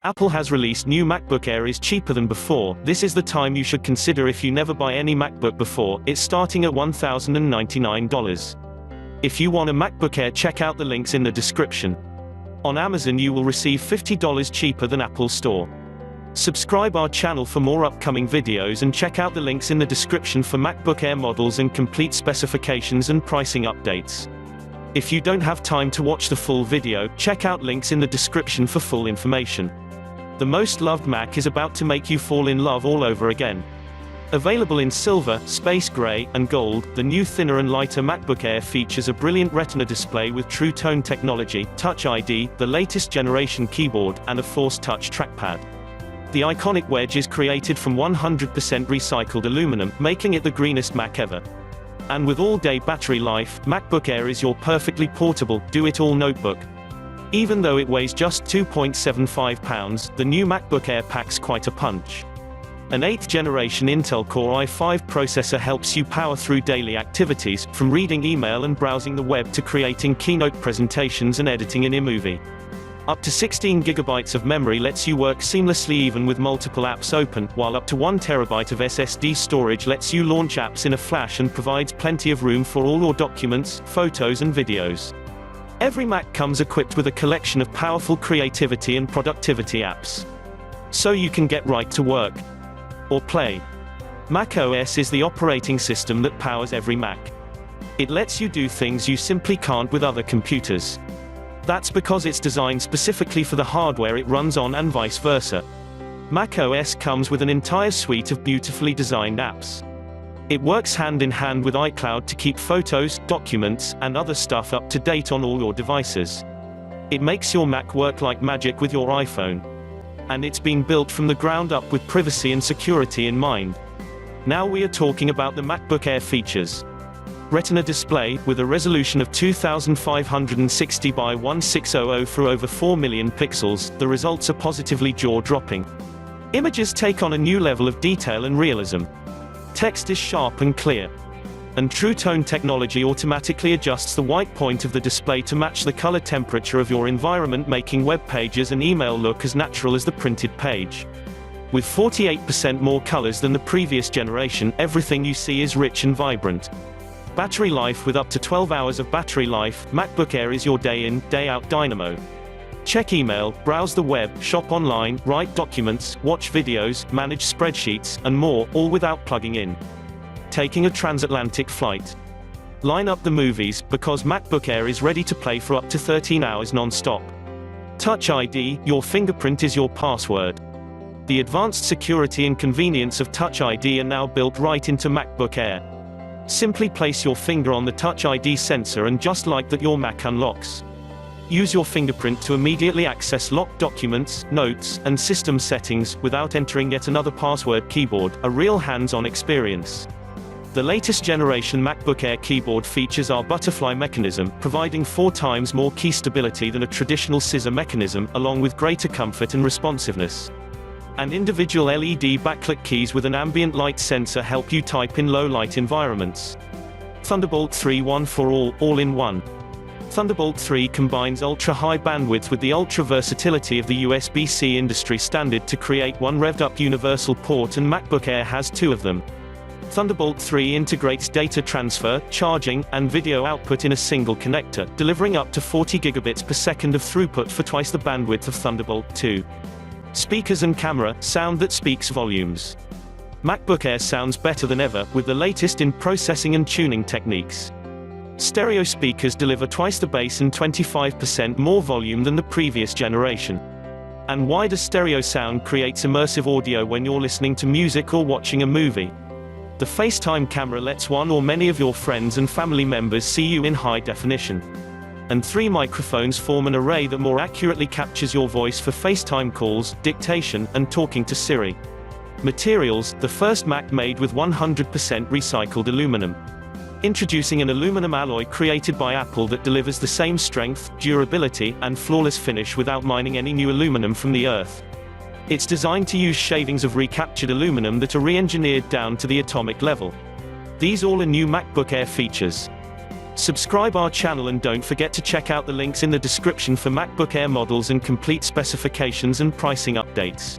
Apple has released new MacBook Air is cheaper than before. This is the time you should consider if you never buy any MacBook before. It's starting at $1,099. If you want a MacBook Air, check out the links in the description. On Amazon you will receive $50 cheaper than Apple Store. Subscribe our channel for more upcoming videos and check out the links in the description for MacBook Air models and complete specifications and pricing updates. If you don't have time to watch the full video, check out links in the description for full information. The most loved Mac is about to make you fall in love all over again. Available in silver, space gray, and gold, the new thinner and lighter MacBook Air features a brilliant Retina display with True Tone technology, Touch ID, the latest generation keyboard, and a Force Touch trackpad. The iconic wedge is created from 100% recycled aluminum, making it the greenest Mac ever. And with all-day battery life, MacBook Air is your perfectly portable, do-it-all notebook. Even though it weighs just 2.75 pounds, the new MacBook Air packs quite a punch. An 8th generation Intel Core i5 processor helps you power through daily activities, from reading email and browsing the web to creating keynote presentations and editing in iMovie. Up to 16 GB of memory lets you work seamlessly even with multiple apps open, while up to 1 TB of SSD storage lets you launch apps in a flash and provides plenty of room for all your documents, photos and videos. Every Mac comes equipped with a collection of powerful creativity and productivity apps. So you can get right to work. Or play. macOS is the operating system that powers every Mac. It lets you do things you simply can't with other computers. That's because it's designed specifically for the hardware it runs on and vice versa. macOS comes with an entire suite of beautifully designed apps. It works hand in hand with iCloud to keep photos, documents, and other stuff up to date on all your devices. It makes your Mac work like magic with your iPhone. And it's been built from the ground up with privacy and security in mind. Now we are talking about the MacBook Air features. Retina display, with a resolution of 2560 by 1600 for over 4 million pixels, the results are positively jaw-dropping. Images take on a new level of detail and realism. Text is sharp and clear. And True Tone technology automatically adjusts the white point of the display to match the color temperature of your environment, making web pages and email look as natural as the printed page. With 48% more colors than the previous generation, everything you see is rich and vibrant. Battery life: with up to 12 hours of battery life, MacBook Air is your day-in, day-out dynamo. Check email, browse the web, shop online, write documents, watch videos, manage spreadsheets, and more, all without plugging in. Taking a transatlantic flight. Line up the movies, because MacBook Air is ready to play for up to 13 hours non-stop. Touch ID: your fingerprint is your password. The advanced security and convenience of Touch ID are now built right into MacBook Air. Simply place your finger on the Touch ID sensor and just like that your Mac unlocks. Use your fingerprint to immediately access locked documents, notes, and system settings, without entering yet another password keyboard, a real hands-on experience. The latest generation MacBook Air keyboard features our butterfly mechanism, providing 4 times more key stability than a traditional scissor mechanism, along with greater comfort and responsiveness. And individual LED backlit keys with an ambient light sensor help you type in low-light environments. Thunderbolt 3 one for all-in-one. Thunderbolt 3 combines ultra-high bandwidth with the ultra-versatility of the USB-C industry standard to create one revved-up universal port, and MacBook Air has 2 of them. Thunderbolt 3 integrates data transfer, charging, and video output in a single connector, delivering up to 40 gigabits per second of throughput for twice the bandwidth of Thunderbolt 2. Speakers and camera, sound that speaks volumes. MacBook Air sounds better than ever, with the latest in processing and tuning techniques. Stereo speakers deliver twice the bass and 25% more volume than the previous generation. And wider stereo sound creates immersive audio when you're listening to music or watching a movie. The FaceTime camera lets one or many of your friends and family members see you in high definition. And 3 microphones form an array that more accurately captures your voice for FaceTime calls, dictation, and talking to Siri. Materials: the first Mac made with 100% recycled aluminum. Introducing an aluminum alloy created by Apple that delivers the same strength, durability, and flawless finish without mining any new aluminum from the earth. It's designed to use shavings of recaptured aluminum that are re-engineered down to the atomic level. These all are new MacBook Air features. Subscribe our channel and don't forget to check out the links in the description for MacBook Air models and complete specifications and pricing updates.